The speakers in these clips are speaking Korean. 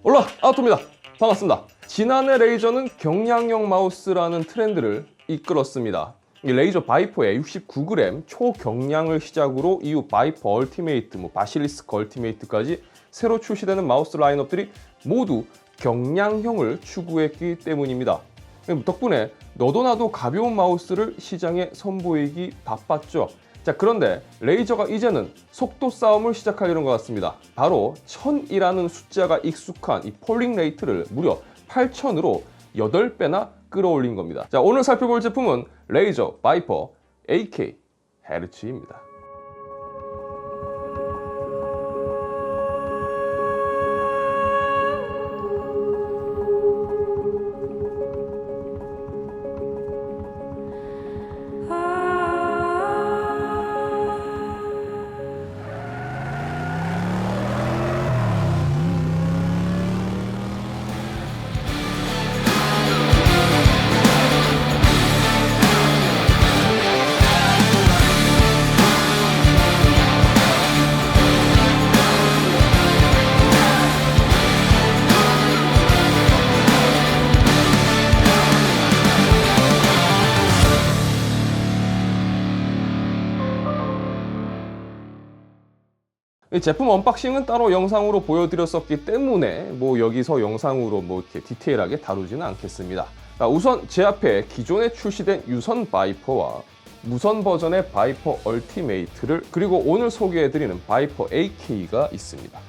올라아웃입니다. 반갑습니다. 지난해 레이저는 경량형 마우스라는 트렌드를 이끌었습니다. 이 레이저 바이퍼의 69g 초경량을 시작으로 이후 바이퍼 얼티메이트, 바실리스크 얼티메이트까지 새로 출시되는 마우스 라인업들이 모두 경량형을 추구했기 때문입니다. 덕분에 너도 나도 가벼운 마우스를 시장에 선보이기 바빴죠. 자, 그런데 레이저가 이제는 속도 싸움을 시작하려는 것 같습니다. 바로 1000이라는 숫자가 익숙한 이 폴링 레이트를 무려 8000으로 8배나 끌어올린 겁니다. 자, 오늘 살펴볼 제품은 레이저 바이퍼 AK 헤르츠입니다. 이 제품 언박싱은 따로 영상으로 보여드렸었기 때문에 여기서 영상으로 이렇게 디테일하게 다루지는 않겠습니다. 우선 제 앞에 기존에 출시된 유선 바이퍼와 무선 버전의 바이퍼 얼티메이트를 그리고 오늘 소개해드리는 바이퍼 AK가 있습니다.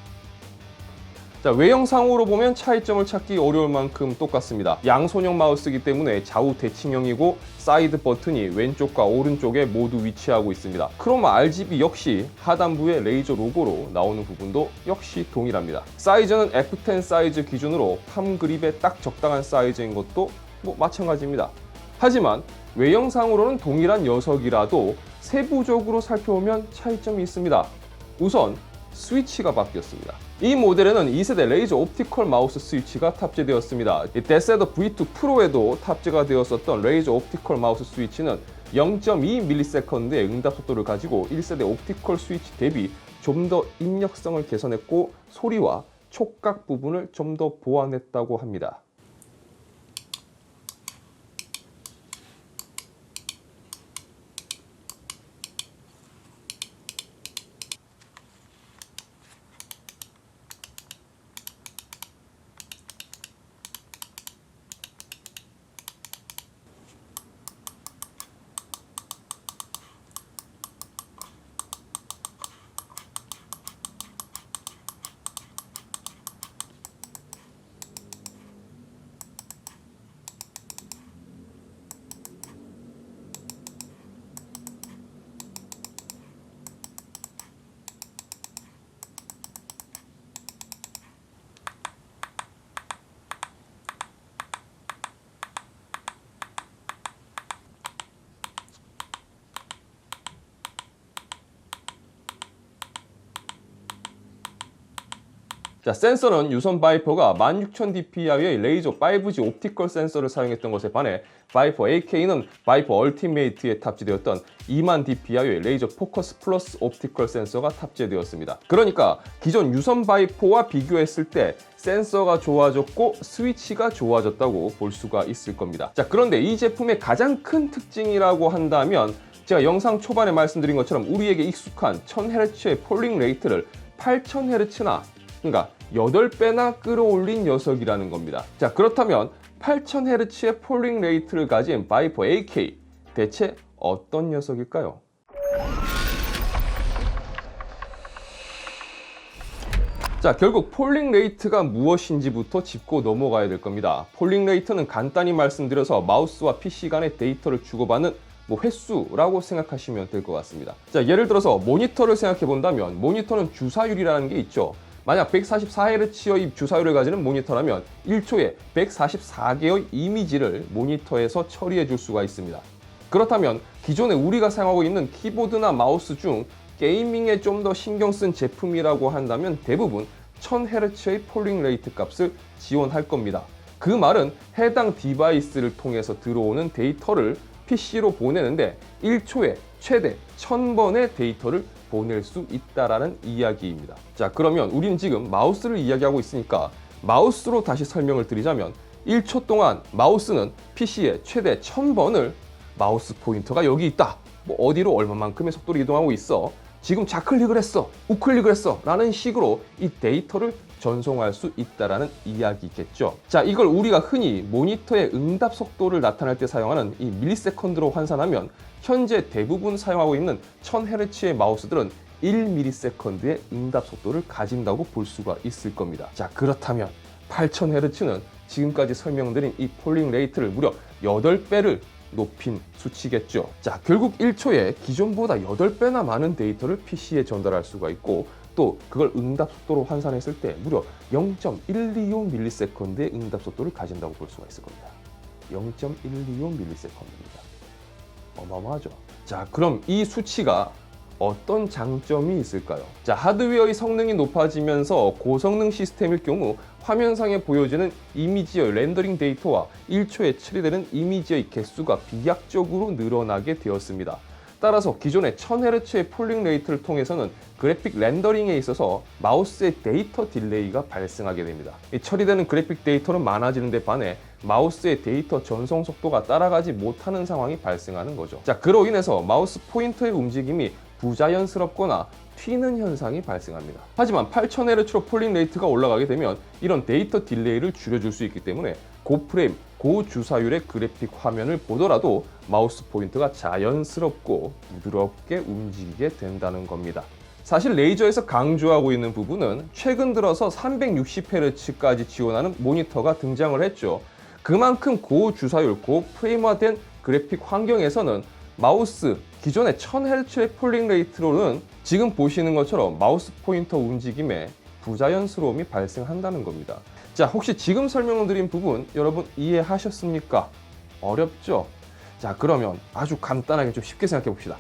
자, 외형상으로 보면 차이점을 찾기 어려울 만큼 똑같습니다. 양손형 마우스이기 때문에 좌우 대칭형이고 사이드 버튼이 왼쪽과 오른쪽에 모두 위치하고 있습니다. 크로마 RGB 역시 하단부에 레이저 로고로 나오는 부분도 역시 동일합니다. 사이즈는 F10 사이즈 기준으로 팜 그립에 딱 적당한 사이즈인 것도 마찬가지입니다. 하지만 외형상으로는 동일한 녀석이라도 세부적으로 살펴보면 차이점이 있습니다. 우선 스위치가 바뀌었습니다. 이 모델에는 2세대 레이저 옵티컬 마우스 스위치가 탑재되었습니다. 이 데세더 V2 프로에도 탑재가 되었었던 레이저 옵티컬 마우스 스위치는 0.2ms의 응답 속도를 가지고 1세대 옵티컬 스위치 대비 좀 더 입력성을 개선했고 소리와 촉각 부분을 좀 더 보완했다고 합니다. 자, 센서는 유선 바이퍼가 16000dpi의 레이저 5G 옵티컬 센서를 사용했던 것에 반해 바이퍼 AK는 바이퍼 얼티메이트에 탑재되었던 20000dpi의 레이저 포커스 플러스 옵티컬 센서가 탑재되었습니다. 그러니까 기존 유선 바이퍼와 비교했을 때 센서가 좋아졌고 스위치가 좋아졌다고 볼 수가 있을 겁니다. 자, 그런데 이 제품의 가장 큰 특징이라고 한다면 제가 영상 초반에 말씀드린 것처럼 우리에게 익숙한 1000Hz의 폴링 레이트를 8000Hz나 그러니까 8배나 끌어올린 녀석이라는 겁니다. 자, 그렇다면 8000Hz의 폴링 레이트를 가진 바이퍼 AK 대체 어떤 녀석일까요? 자, 결국 폴링 레이트가 무엇인지부터 짚고 넘어가야 될 겁니다. 폴링 레이트는 간단히 말씀드려서 마우스와 PC 간의 데이터를 주고받는 횟수라고 생각하시면 될 것 같습니다. 자, 예를 들어서 모니터를 생각해 본다면 모니터는 주사율이라는 게 있죠. 만약 144Hz의 주사율을 가지는 모니터라면 1초에 144개의 이미지를 모니터에서 처리해 줄 수가 있습니다. 그렇다면 기존에 우리가 사용하고 있는 키보드나 마우스 중 게이밍에 좀 더 신경 쓴 제품이라고 한다면 대부분 1000Hz의 폴링 레이트 값을 지원할 겁니다. 그 말은 해당 디바이스를 통해서 들어오는 데이터를 PC로 보내는데 1초에 최대 1000번의 데이터를 보낼 수 있다라는 이야기입니다. 자, 그러면 우리는 지금 마우스를 이야기하고 있으니까 마우스로 다시 설명을 드리자면 1초 동안 마우스는 PC의 최대 1000번을 마우스 포인터가 여기 있다, 뭐 어디로 얼마만큼의 속도로 이동하고 있어, 지금 좌클릭을 했어, 우클릭을 했어 라는 식으로 이 데이터를 전송할 수 있다라는 이야기겠죠. 자, 이걸 우리가 흔히 모니터의 응답 속도를 나타낼 때 사용하는 이 밀리세컨드로 환산하면 현재 대부분 사용하고 있는 1000Hz의 마우스들은 1ms의 응답 속도를 가진다고 볼 수가 있을 겁니다. 자, 그렇다면 8000Hz는 지금까지 설명드린 이 폴링 레이트를 무려 8배를 높인 수치겠죠. 자, 결국 1초에 기존보다 8배나 많은 데이터를 PC에 전달할 수가 있고, 또 그걸 응답 속도로 환산했을 때 무려 0.125ms의 응답 속도를 가진다고 볼 수가 있을 겁니다. 0.125ms입니다. 어마어마하죠. 자, 그럼 이 수치가 어떤 장점이 있을까요? 자, 하드웨어의 성능이 높아지면서 고성능 시스템일 경우 화면상에 보여지는 이미지의 렌더링 데이터와 1초에 처리되는 이미지의 개수가 비약적으로 늘어나게 되었습니다. 따라서 기존의 1000Hz의 폴링 레이트를 통해서는 그래픽 렌더링에 있어서 마우스의 데이터 딜레이가 발생하게 됩니다. 이 처리되는 그래픽 데이터는 많아지는 데 반해 마우스의 데이터 전송 속도가 따라가지 못하는 상황이 발생하는 거죠. 자, 그로 인해서 마우스 포인터의 움직임이 부자연스럽거나 튀는 현상이 발생합니다. 하지만 8000Hz로 폴링 레이트가 올라가게 되면 이런 데이터 딜레이를 줄여줄 수 있기 때문에 고프레임, 고주사율의 그래픽 화면을 보더라도 마우스 포인터가 자연스럽고 부드럽게 움직이게 된다는 겁니다. 사실 레이저에서 강조하고 있는 부분은 최근 들어서 360Hz까지 지원하는 모니터가 등장을 했죠. 그만큼 고주사율, 고프레임화된 그래픽 환경에서는 마우스 기존의 1000Hz의 폴링 레이트로는 지금 보시는 것처럼 마우스 포인터 움직임에 부자연스러움이 발생한다는 겁니다. 자, 혹시 지금 설명드린 부분 여러분 이해하셨습니까? 어렵죠? 자, 그러면 아주 간단하게 좀 쉽게 생각해 봅시다.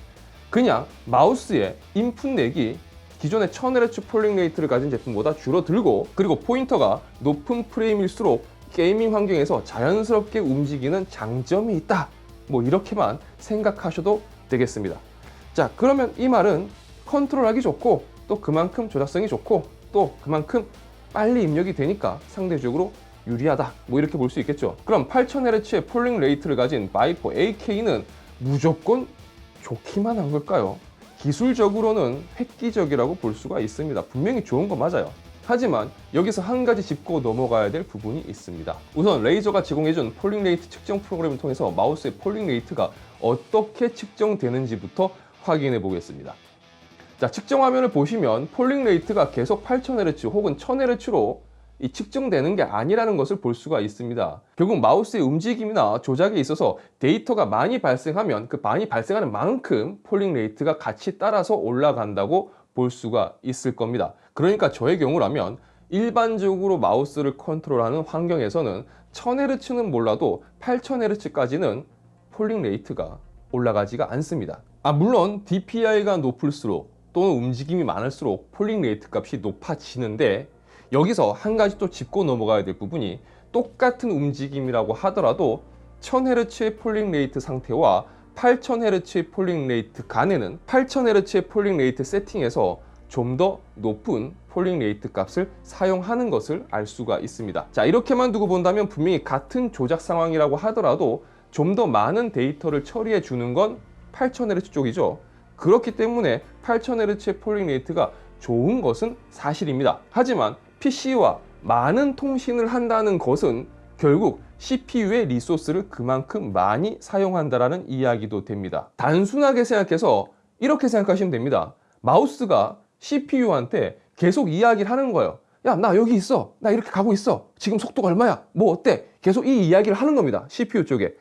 그냥 마우스의 인풋 렉이 기존의 1000Hz 폴링 레이트를 가진 제품보다 줄어들고, 그리고 포인터가 높은 프레임일수록 게이밍 환경에서 자연스럽게 움직이는 장점이 있다, 뭐 이렇게만 생각하셔도 되겠습니다. 자, 그러면 이 말은 컨트롤하기 좋고, 또 그만큼 조작성이 좋고, 또 그만큼 빨리 입력이 되니까 상대적으로 유리하다, 뭐 이렇게 볼 수 있겠죠. 그럼 8000Hz의 폴링 레이트를 가진 바이퍼 AK는 무조건 좋기만 한 걸까요? 기술적으로는 획기적이라고 볼 수가 있습니다. 분명히 좋은 거 맞아요. 하지만 여기서 한 가지 짚고 넘어가야 될 부분이 있습니다. 우선 레이저가 제공해준 폴링 레이트 측정 프로그램을 통해서 마우스의 폴링 레이트가 어떻게 측정되는지부터 확인해 보겠습니다. 자, 측정 화면을 보시면 폴링 레이트가 계속 8000Hz 혹은 1000Hz로 측정되는 게 아니라는 것을 볼 수가 있습니다. 결국 마우스의 움직임이나 조작에 있어서 데이터가 많이 발생하면 그 많이 발생하는 만큼 폴링 레이트가 같이 따라서 올라간다고 볼 수가 있을 겁니다. 그러니까 저의 경우라면 일반적으로 마우스를 컨트롤하는 환경에서는 1000Hz는 몰라도 8000Hz까지는 폴링 레이트가 올라가지가 않습니다. 물론 DPI가 높을수록 또는 움직임이 많을수록 폴링 레이트 값이 높아지는데, 여기서 한 가지 또 짚고 넘어가야 될 부분이, 똑같은 움직임이라고 하더라도 1000Hz의 폴링 레이트 상태와 8000Hz의 폴링 레이트 간에는 8000Hz의 폴링 레이트 세팅에서 좀 더 높은 폴링 레이트 값을 사용하는 것을 알 수가 있습니다. 자, 이렇게만 두고 본다면 분명히 같은 조작 상황이라고 하더라도 좀 더 많은 데이터를 처리해 주는 건 8000Hz 쪽이죠. 그렇기 때문에 8000Hz의 폴링 레이트가 좋은 것은 사실입니다. 하지만 PC와 많은 통신을 한다는 것은 결국 CPU의 리소스를 그만큼 많이 사용한다라는 이야기도 됩니다. 단순하게 생각해서 이렇게 생각하시면 됩니다. 마우스가 CPU한테 계속 이야기를 하는 거예요. 야, 나 여기 있어. 나 이렇게 가고 있어. 지금 속도가 얼마야? 뭐 어때? 계속 이 이야기를 하는 겁니다. CPU 쪽에.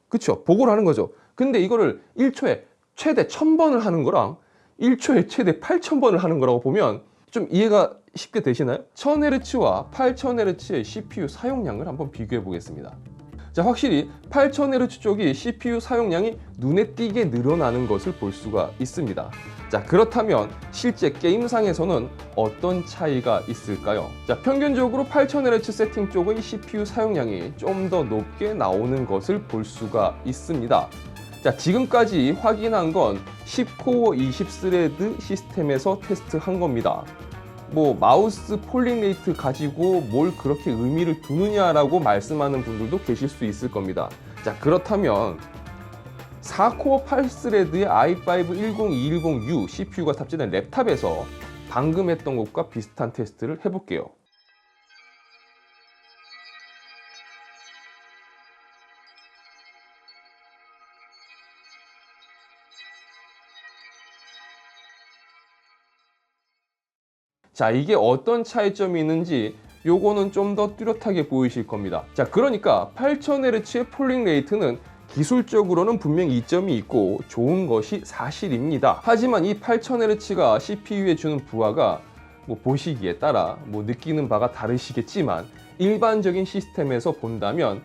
그쵸? 보고를 하는 거죠. 근데 이거를 1초에 최대 1000번을 하는 거랑 1초에 최대 8000번을 하는 거라고 보면 좀 이해가 쉽게 되시나요? 1000Hz와 8000Hz의 CPU 사용량을 한번 비교해 보겠습니다. 자, 확실히 8000Hz 쪽이 CPU 사용량이 눈에 띄게 늘어나는 것을 볼 수가 있습니다. 자, 그렇다면 실제 게임상에서는 어떤 차이가 있을까요? 자, 평균적으로 8000Hz 세팅 쪽의 CPU 사용량이 좀 더 높게 나오는 것을 볼 수가 있습니다. 자, 지금까지 확인한 건 10코어 20스레드 시스템에서 테스트한 겁니다. 뭐 마우스 폴링 레이트 가지고 뭘 그렇게 의미를 두느냐라고 말씀하는 분들도 계실 수 있을 겁니다. 자, 그렇다면 4코어 8스레드의 i5 10210U CPU가 탑재된 랩탑에서 방금 했던 것과 비슷한 테스트를 해볼게요. 자, 이게 어떤 차이점이 있는지 요거는 좀 더 뚜렷하게 보이실 겁니다. 자, 그러니까 8000Hz의 폴링 레이트는 기술적으로는 분명 이점이 있고 좋은 것이 사실입니다. 하지만 이 8000Hz가 CPU에 주는 부하가 뭐 보시기에 따라 뭐 느끼는 바가 다르시겠지만 일반적인 시스템에서 본다면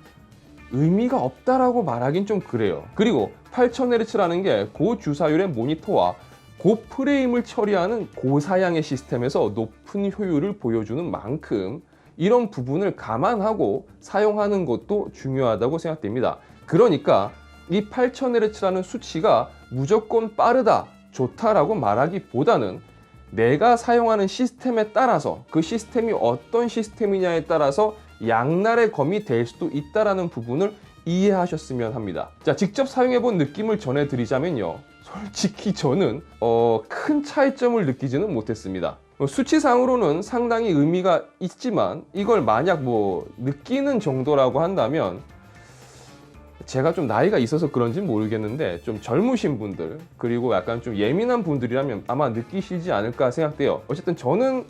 의미가 없다라고 말하긴 좀 그래요. 그리고 8000Hz라는 게 고주사율의 모니터와 고프레임을 처리하는 고사양의 시스템에서 높은 효율을 보여주는 만큼 이런 부분을 감안하고 사용하는 것도 중요하다고 생각됩니다. 그러니까 이 8000Hz라는 수치가 무조건 빠르다, 좋다라고 말하기보다는 내가 사용하는 시스템에 따라서 그 시스템이 어떤 시스템이냐에 따라서 양날의 검이 될 수도 있다는 부분을 이해하셨으면 합니다. 자, 직접 사용해본 느낌을 전해드리자면요. 솔직히 저는 큰 차이점을 느끼지는 못했습니다. 수치상으로는 상당히 의미가 있지만 이걸 만약 뭐 느끼는 정도라고 한다면 제가 좀 나이가 있어서 그런지는 모르겠는데 좀 젊으신 분들 그리고 약간 좀 예민한 분들이라면 아마 느끼시지 않을까 생각돼요. 어쨌든 저는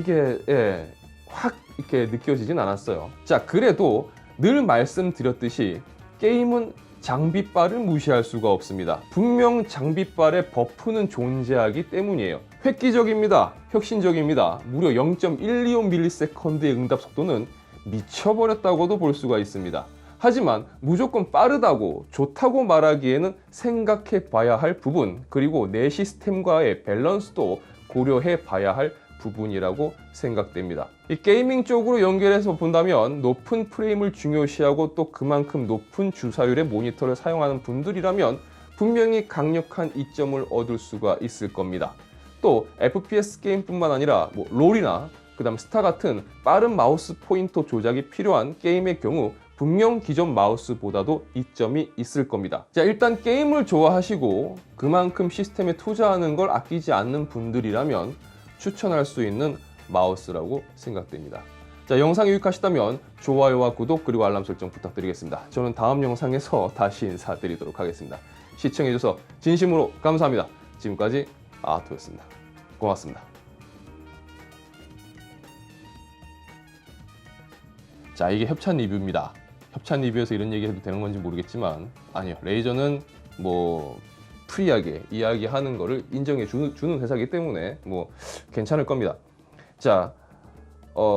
이게 확 이렇게 느껴지진 않았어요. 자, 그래도 늘 말씀드렸듯이 게임은 장비빨을 무시할 수가 없습니다. 분명 장비빨에 버프는 존재하기 때문이에요. 획기적입니다. 혁신적입니다. 무려 0.125ms의 응답 속도는 미쳐버렸다고도 볼 수가 있습니다. 하지만 무조건 빠르다고 좋다고 말하기에는 생각해 봐야 할 부분, 그리고 내 시스템과의 밸런스도 고려해 봐야 할 부분이라고 생각됩니다. 이 게이밍 쪽으로 연결해서 본다면 높은 프레임을 중요시하고 또 그만큼 높은 주사율의 모니터를 사용하는 분들이라면 분명히 강력한 이점을 얻을 수가 있을 겁니다. 또 FPS 게임뿐만 아니라 뭐 롤이나 그다음 스타 같은 빠른 마우스 포인터 조작이 필요한 게임의 경우 분명 기존 마우스보다도 이점이 있을 겁니다. 자, 일단 게임을 좋아하시고 그만큼 시스템에 투자하는 걸 아끼지 않는 분들이라면 추천할 수 있는 마우스라고 생각됩니다. 자, 영상이 유익하시다면 좋아요와 구독 그리고 알람 설정 부탁드리겠습니다. 저는 다음 영상에서 다시 인사드리도록 하겠습니다. 시청해주셔서 진심으로 감사합니다. 지금까지 아토였습니다. 고맙습니다. 자, 이게 협찬 리뷰입니다. 협찬 리뷰에서 이런 얘기 해도 되는 건지 모르겠지만 아니요, 레이저는 뭐 프리하게 이야기하는 거를 인정해 주는 회사이기 때문에 뭐 괜찮을 겁니다. 자,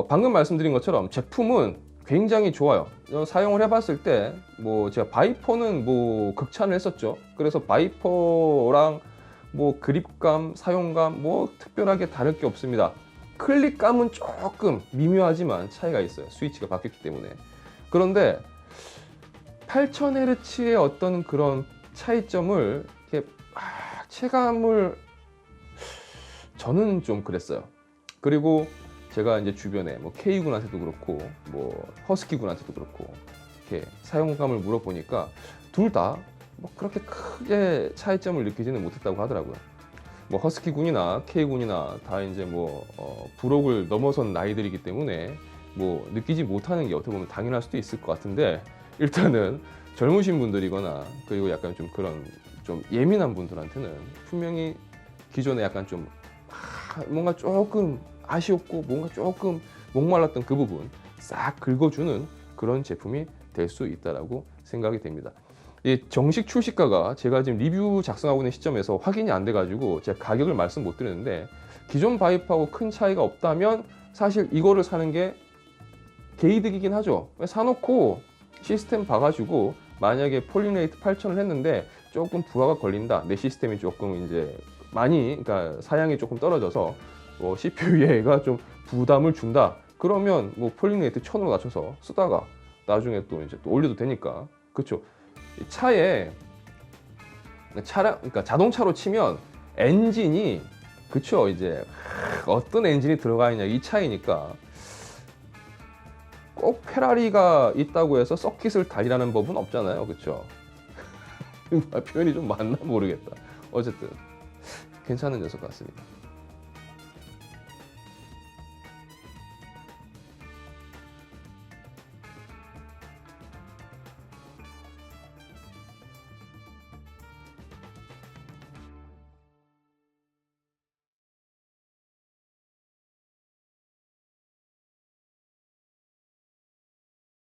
방금 말씀드린 것처럼 제품은 굉장히 좋아요. 사용을 해봤을 때 뭐 제가 바이퍼는 뭐 극찬을 했었죠. 그래서 바이퍼랑 뭐 그립감, 사용감 뭐 특별하게 다를 게 없습니다. 클릭감은 조금 미묘하지만 차이가 있어요. 스위치가 바뀌었기 때문에. 그런데 8000Hz의 어떤 그런 차이점을 이렇게 체감을 저는 좀 그랬어요. 그리고 제가 이제 주변에 뭐 K군한테도 그렇고 뭐 허스키군한테도 그렇고 이렇게 사용감을 물어보니까 둘 다 뭐 그렇게 크게 차이점을 느끼지는 못했다고 하더라고요. 뭐 허스키군이나 K군이나 다 이제 뭐 부록을 넘어선 나이들이기 때문에 뭐 느끼지 못하는 게 어떻게 보면 당연할 수도 있을 것 같은데 일단은 젊으신 분들이거나 그리고 약간 좀 그런 좀 예민한 분들한테는 분명히 기존에 약간 좀 뭔가 조금 아쉬웠고 뭔가 조금 목말랐던 그 부분 싹 긁어주는 그런 제품이 될 수 있다라고 생각이 됩니다. 이 정식 출시가가 제가 지금 리뷰 작성하고 있는 시점에서 확인이 안 돼가지고 제가 가격을 말씀 못 드렸는데 기존 바이퍼하고 큰 차이가 없다면 사실 이거를 사는 게 개이득이긴 하죠. 사놓고 시스템 봐가지고 만약에 폴링 레이트 8000을 했는데 조금 부하가 걸린다. 내 시스템이 조금 이제 많이 그러니까 사양이 조금 떨어져서 CPU에가 좀 부담을 준다. 그러면 뭐 폴링 레이트 1000으로 낮춰서 쓰다가 나중에 또 이제 또 올려도 되니까. 그렇죠. 차에 그러니까 자동차로 치면 엔진이 그쵸. 이제 어떤 엔진이 들어가 있냐 이 차이니까 꼭 페라리가 있다고 해서 서킷을 달리라는 법은 없잖아요. 그쵸? 표현이 좀 맞나 모르겠다. 어쨌든 괜찮은 녀석 같습니다.